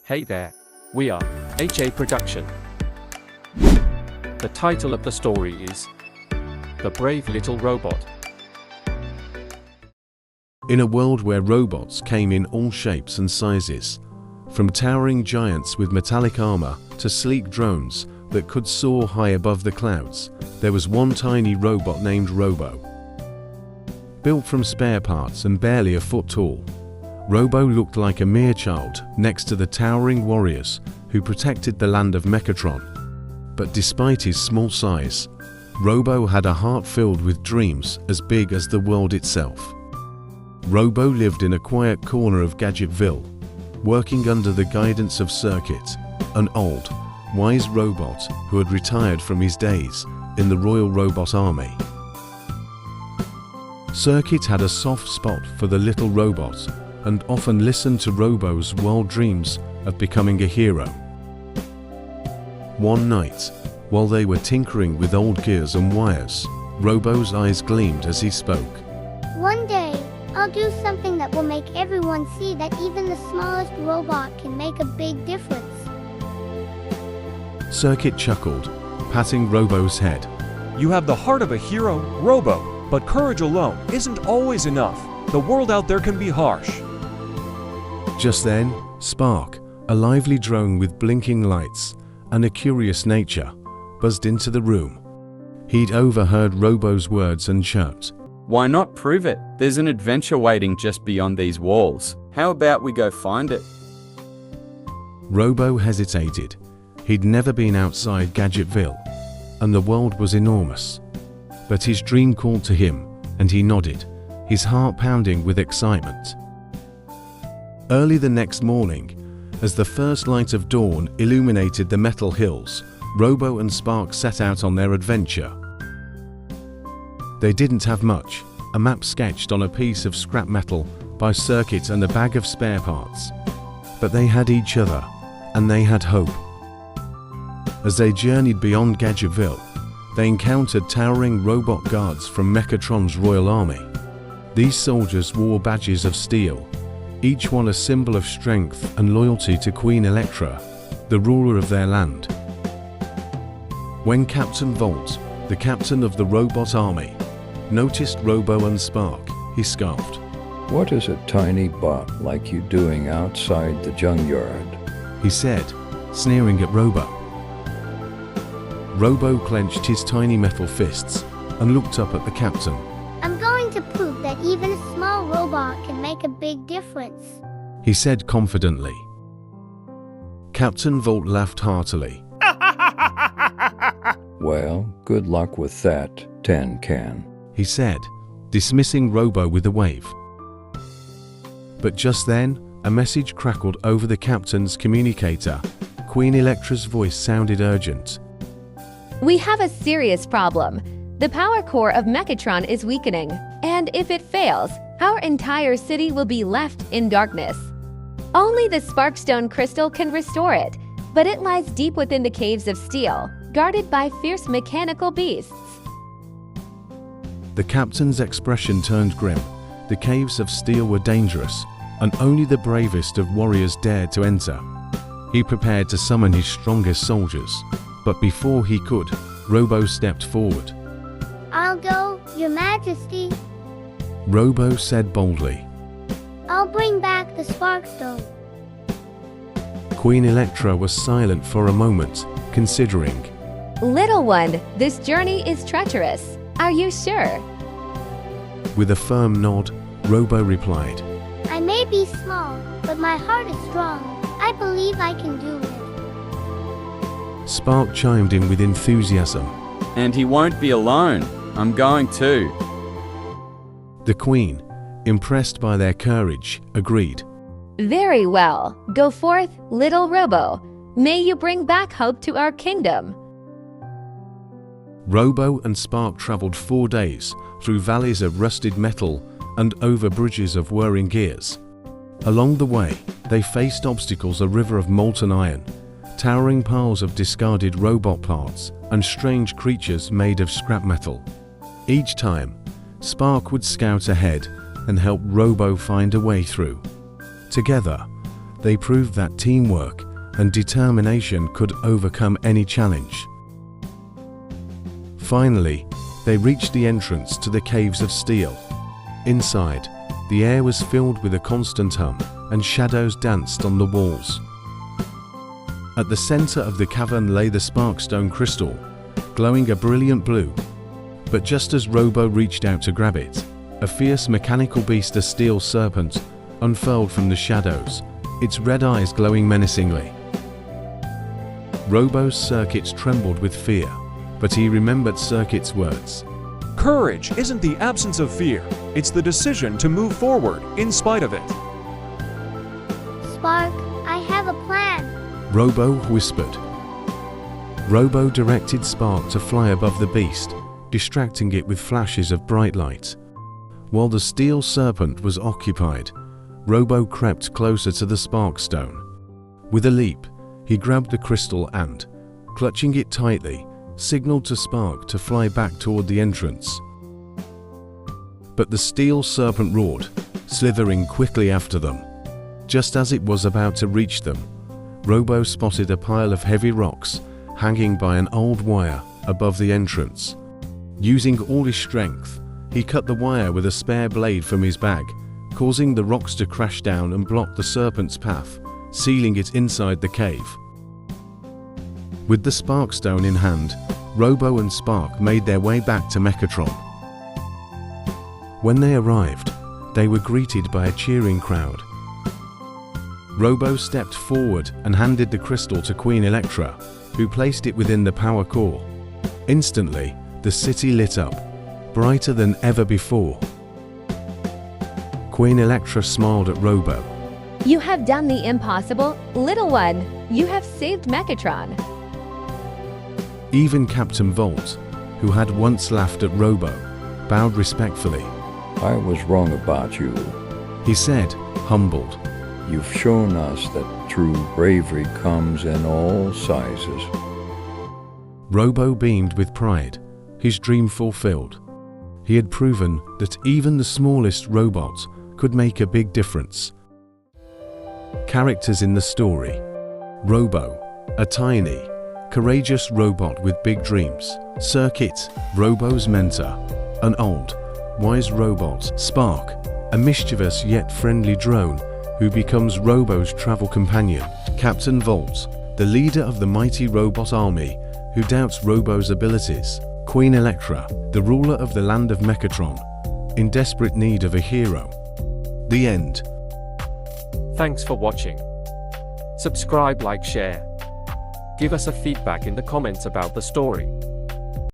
Hey there, we are HA Production. The title of the story is The Brave Little Robot. In a world where robots came in all shapes and sizes, from towering giants with metallic armor to sleek drones that could soar high above the clouds, there was one tiny robot named Robo. Built from spare parts and barely a foot tall, Robo looked like a mere child next to the towering warriors who protected the land of Mechatron. But despite his small size, Robo had a heart filled with dreams as big as the world itself. Robo lived in a quiet corner of Gadgetville, working under the guidance of Serpent, an old, wise robot who had retired from his days in the Royal Robot Army. Serpent had a soft spot for the little robot and often listened to Robo's wild dreams of becoming a hero. One night, while they were tinkering with old gears and wires, Robo's eyes gleamed as he spoke. One day, I'll do something that will make everyone see that even the smallest robot can make a big difference. Serpent chuckled, patting Robo's head. You have the heart of a hero, Robo, but courage alone isn't always enough. The world out there can be harsh. Just then, Spark, a lively drone with blinking lights and a curious nature, buzzed into the room. He'd overheard Robo's words and chirped. Why not prove it? There's an adventure waiting just beyond these walls. How about we go find it? Robo hesitated. He'd never been outside Gadgetville, and the world was enormous. But his dream called to him, and he nodded, his heart pounding with excitement. Early the next morning, as the first light of dawn illuminated the metal hills, Robo and Spark set out on their adventure. They didn't have much, a map sketched on a piece of scrap metal by Serpent and a bag of spare parts. But they had each other, and they had hope. As they journeyed beyond Gadgetville, they encountered towering robot guards from Mechatron's Royal Army. These soldiers wore badges of steel, each one a symbol of strength and loyalty to Queen Electra, the ruler of their land. When Captain Volt, the captain of the robot army, noticed Robo and Spark, he scoffed. "What is a tiny bot like you doing outside the junkyard?" he said, sneering at Robo. Robo clenched his tiny metal fists and looked up at the captain. I'm going to prove that even a small robot can make a big difference, he said confidently. Captain Volt laughed heartily. "Well, good luck with that, Tin Can," he said, dismissing Robo with a wave. But just then, a message crackled over the captain's communicator. Queen Electra's voice sounded urgent. We have a serious problem. The power core of Mechatron is weakening, and if it fails, our entire city will be left in darkness. Only the Sparkstone crystal can restore it, but it lies deep within the caves of steel, guarded by fierce mechanical beasts. The captain's expression turned grim. The caves of steel were dangerous, and only the bravest of warriors dared to enter. He prepared to summon his strongest soldiers, but before he could, Robo stepped forward. I'll go, Your Majesty. Robo said boldly. I'll bring back the Sparkstone. Queen Electra was silent for a moment, considering. Little one, this journey is treacherous. Are you sure? With a firm nod, Robo replied. I may be small, but my heart is strong. I believe I can do it. Spark chimed in with enthusiasm. And he won't be alone. I'm going too. The Queen, impressed by their courage, agreed. Very well. Go forth, little Robo. May you bring back hope to our kingdom. Robo and Spark traveled 4 days through valleys of rusted metal and over bridges of whirring gears. Along the way, they faced obstacles: a river of molten iron, towering piles of discarded robot parts, and strange creatures made of scrap metal. Each time, Spark would scout ahead and help Robo find a way through. Together, They proved that teamwork and determination could overcome any challenge. Finally, they reached the entrance to the Caves of Steel. Inside, the air was filled with a constant hum, and shadows danced on the walls. At the center of the cavern lay the Sparkstone crystal, glowing a brilliant blue. But just as Robo reached out to grab it, a fierce mechanical beast, a steel serpent, unfurled from the shadows, its red eyes glowing menacingly. Robo's circuits trembled with fear, but he remembered Circuit's words. Courage isn't the absence of fear, it's the decision to move forward in spite of it. Spark, I have a plan. Robo whispered. Robo directed Spark to fly above the beast, distracting it with flashes of bright light. While the steel serpent was occupied, Robo crept closer to the Sparkstone. With a leap, he grabbed the crystal and, clutching it tightly, signaled to Spark to fly back toward the entrance. But the steel serpent roared, slithering quickly after them. Just as it was about to reach them, Robo spotted a pile of heavy rocks hanging by an old wire above the entrance. Using all his strength, he cut the wire with a spare blade from his bag, causing the rocks to crash down and block the serpent's path, sealing it inside the cave. With the Sparkstone in hand, Robo and Spark made their way back to Mechatron. When they arrived, they were greeted by a cheering crowd. Robo stepped forward and handed the crystal to Queen Electra, who placed it within the power core. Instantly, the city lit up, brighter than ever before. Queen Electra smiled at Robo. You have done the impossible, little one. You have saved Mechatron. Even Captain Volt, who had once laughed at Robo, bowed respectfully. I was wrong about you. He said, humbled. You've shown us that true bravery comes in all sizes. Robo beamed with pride, his dream fulfilled. He had proven that even the smallest robot could make a big difference. Characters in the story. Robo, a tiny, courageous robot with big dreams. Circuit, Robo's mentor. An old, wise robot. Spark, a mischievous yet friendly drone who becomes Robo's travel companion. Captain Volt, the leader of the mighty robot army who doubts Robo's abilities. Queen Electra, the ruler of the land of Mechatron, in desperate need of a hero. The end. Thanks for watching. Subscribe, like, share. Give us a feedback in the comments about the story.